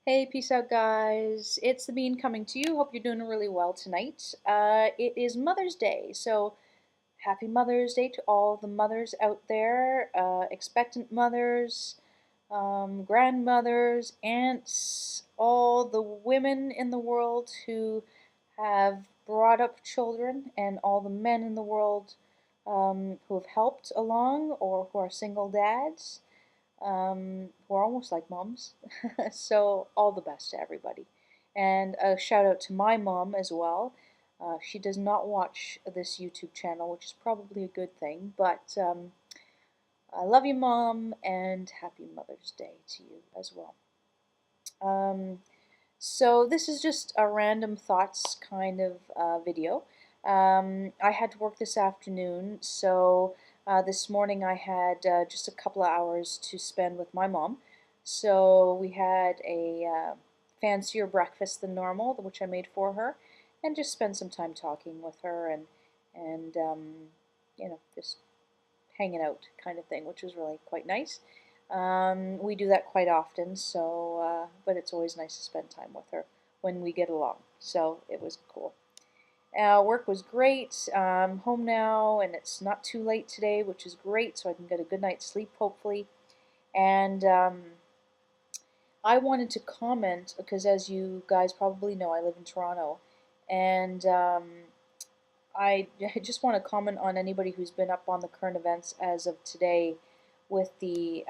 Hey, peace out, guys. It's the Bean coming to you. Hope you're doing really well tonight. It is Mother's Day, so happy Mother's Day to all the mothers out there, expectant mothers, grandmothers, aunts, all the women in the world who have brought up children, and all the men in the world who have helped along or who are single dads who are almost like moms. So all the best to everybody. And a shout out to my mom as well. She does not watch this YouTube channel, which is probably a good thing, but I love you, Mom, and happy Mother's Day to you as well. Um, so this is just a random thoughts kind of video. I had to work this afternoon, so this morning I had just a couple of hours to spend with my mom. So we had a fancier breakfast than normal, which I made for her, and just spent some time talking with her and just hanging out kind of thing, which was really quite nice. We do that quite often, so but it's always nice to spend time with her when we get along. So it was cool. Work was great. I'm home now, and it's not too late today, which is great, so I can get a good night's sleep, hopefully. And I wanted to comment because, as you guys probably know, I live in Toronto, and I just want to comment on anybody who's been up on the current events as of today with the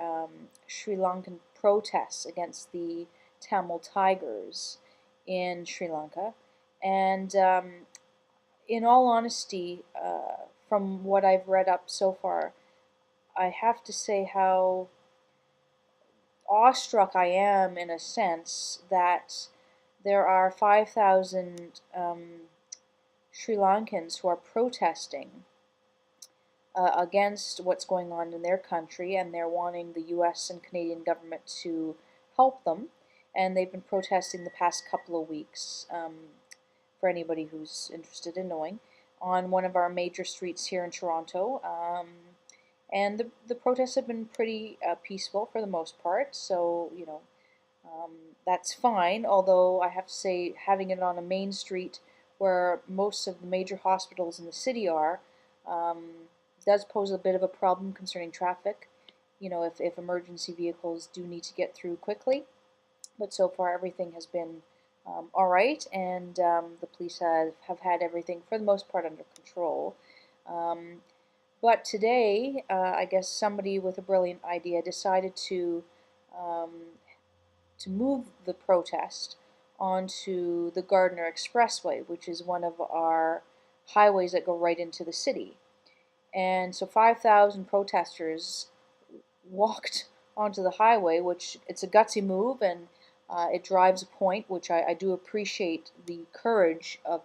Sri Lankan protests against the Tamil Tigers in Sri Lanka. And in all honesty, from what I've read up so far, I have to say how awestruck I am in a sense that there are 5,000 Sri Lankans who are protesting against what's going on in their country, and they're wanting the US and Canadian government to help them. And they've been protesting the past couple of weeks, for anybody who's interested in knowing, on one of our major streets here in Toronto. And the protests have been pretty peaceful for the most part, so, that's fine, although I have to say having it on a main street where most of the major hospitals in the city are, does pose a bit of a problem concerning traffic, if emergency vehicles do need to get through quickly. But so far everything has been all right, and the police have had everything for the most part under control. But today, I guess somebody with a brilliant idea decided um, to move the protest onto the Gardiner Expressway, which is one of our highways that go right into the city. And so 5,000 protesters walked onto the highway, which it's a gutsy move, and it drives a point, which I do appreciate the courage of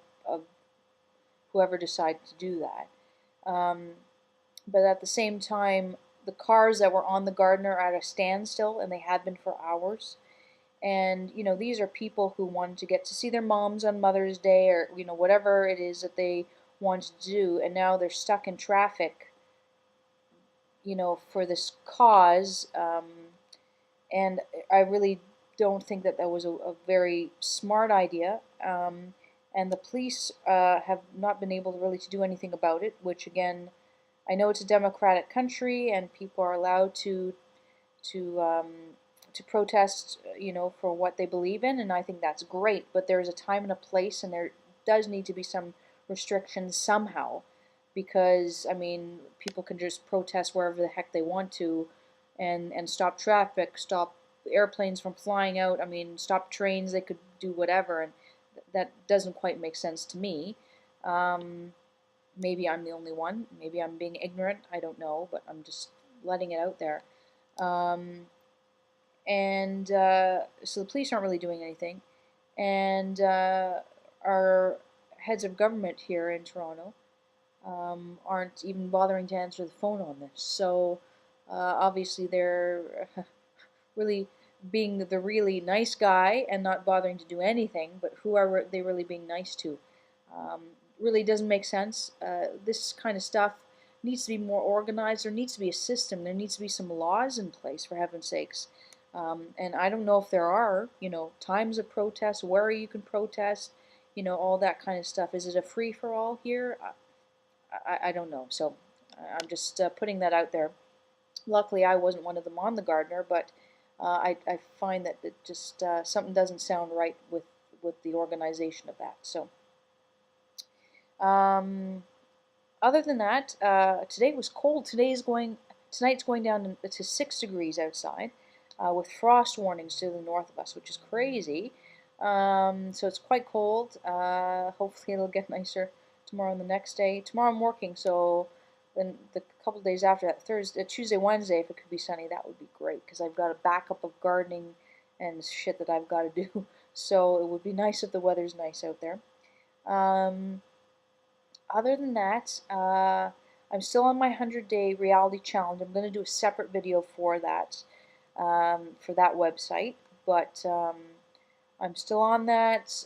whoever decided to do that. But at the same time, the cars that were on the Gardiner are at a standstill, and they have been for hours. And these are people who wanted to get to see their moms on Mother's Day, or whatever it is that they want to do, and now they're stuck in traffic, for this cause. And I really don't think that that was a very smart idea. And the police have not been able to really to do anything about it, which again, I know it's a democratic country and people are allowed to um, to protest, for what they believe in, and I think that's great. But there's a time and a place, and there does need to be some restrictions somehow, because I mean, people can just protest wherever the heck they want to, and stop traffic, stop airplanes from flying out. I mean, stop trains. They could do whatever, and that doesn't quite make sense to me. Um, Maybe I'm the only one. Maybe I'm being ignorant. I don't know, but I'm just letting it out there. Um, and so the police aren't really doing anything, and our heads of government here in Toronto aren't even bothering to answer the phone on this. So obviously they're really being the really nice guy and not bothering to do anything, but who are they really being nice to? Um, really doesn't make sense. This kind of stuff needs to be more organized. There needs to be a system. There needs to be some laws in place, for heaven's sakes. And I don't know if there are, times of protest, where you can protest, all that kind of stuff. Is it a free-for-all here? I don't know. So I'm just putting that out there. Luckily, I wasn't one of them on the Gardener, but I find that it just something doesn't sound right with the organization of that. So other than that, today was cold. Tonight's going down to 6 degrees outside, with frost warnings to the north of us, which is crazy. So it's quite cold. Hopefully it'll get nicer tomorrow and the next day. Tomorrow I'm working, so then the couple days after that, Tuesday, Wednesday, if it could be sunny, that would be great, because I've got a backup of gardening and shit that I've got to do. So it would be nice if the weather's nice out there. Other than that, I'm still on my 100-day reality challenge. I'm going to do a separate video for that website, but I'm still on that.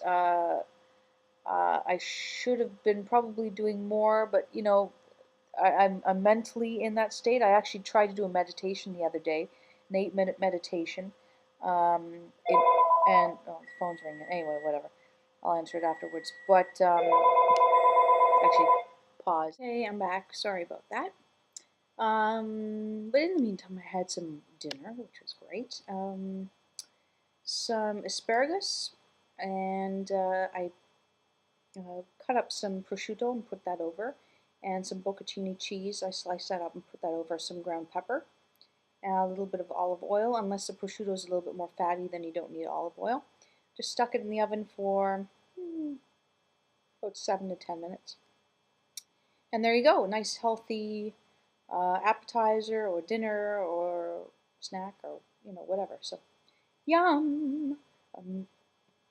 I should have been probably doing more, but I'm mentally in that state. I actually tried to do a meditation the other day, an 8-minute meditation, and oh, the phone's ringing. Anyway, whatever. I'll answer it afterwards. But actually, pause. Hey, I'm back. Sorry about that. But in the meantime, I had some dinner, which was great. Some asparagus, and I cut up some prosciutto and put that over, and some bocconcini cheese. I sliced that up and put that over, some ground pepper, and a little bit of olive oil. Unless the prosciutto is a little bit more fatty, then you don't need olive oil. Just stuck it in the oven for about 7 to 10 minutes. And there you go, a nice healthy appetizer or dinner or snack or whatever. So yum.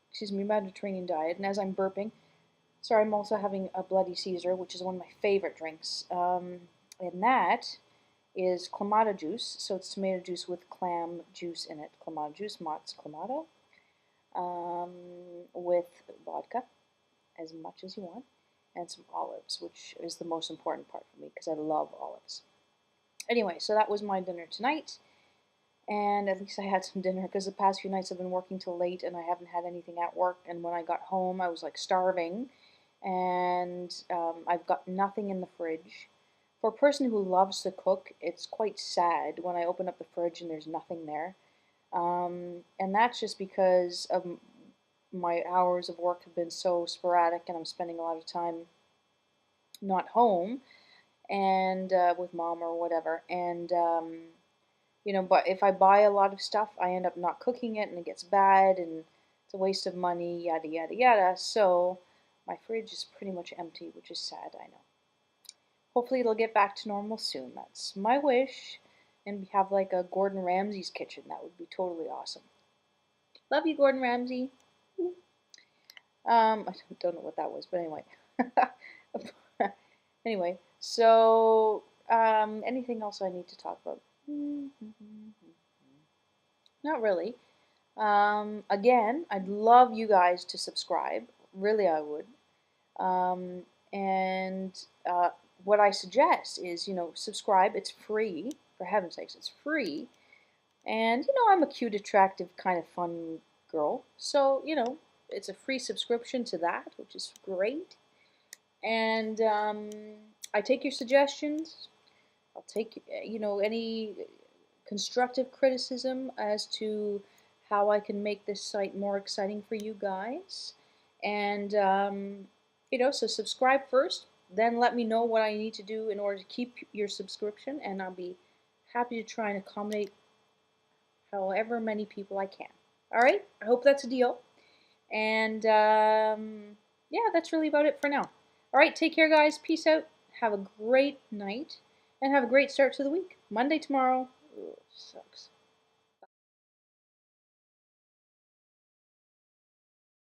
Excuse me, Mediterranean diet. And as I'm burping, sorry, I'm also having a Bloody Caesar, which is one of my favorite drinks. And that is clamato juice. So it's tomato juice with clam juice in it. Clamato juice, Mott's Clamato, with vodka, as much as you want, and some olives, which is the most important part for me because I love olives. Anyway, so that was my dinner tonight, and at least I had some dinner, because the past few nights I've been working till late and I haven't had anything at work, and when I got home I was like starving, and I've got nothing in the fridge. For a person who loves to cook, it's quite sad when I open up the fridge and there's nothing there, and that's just because of my hours of work have been so sporadic, and I'm spending a lot of time not home and with mom or whatever, and but if I buy a lot of stuff, I end up not cooking it and it gets bad and it's a waste of money, yada yada yada. So my fridge is pretty much empty, which is sad, I know. Hopefully it'll get back to normal soon. That's my wish. And we have like a Gordon Ramsay's kitchen. That would be totally awesome. Love you, Gordon Ramsay. I don't know what that was, but anyway. Anyway, so anything else I need to talk about? Not really. Again, I'd love you guys to subscribe. Really, I would. And what I suggest is, subscribe. It's free. For heaven's sakes, it's free. And, I'm a cute, attractive, kind of fun girl. So, it's a free subscription to that, which is great. And I take your suggestions. I'll take, any constructive criticism as to how I can make this site more exciting for you guys. And, so subscribe first, then let me know what I need to do in order to keep your subscription, and I'll be happy to try and accommodate however many people I can. All right, I hope that's a deal. And, yeah, that's really about it for now. All right, take care, guys. Peace out. Have a great night, and have a great start to the week. Monday tomorrow. Ugh, sucks.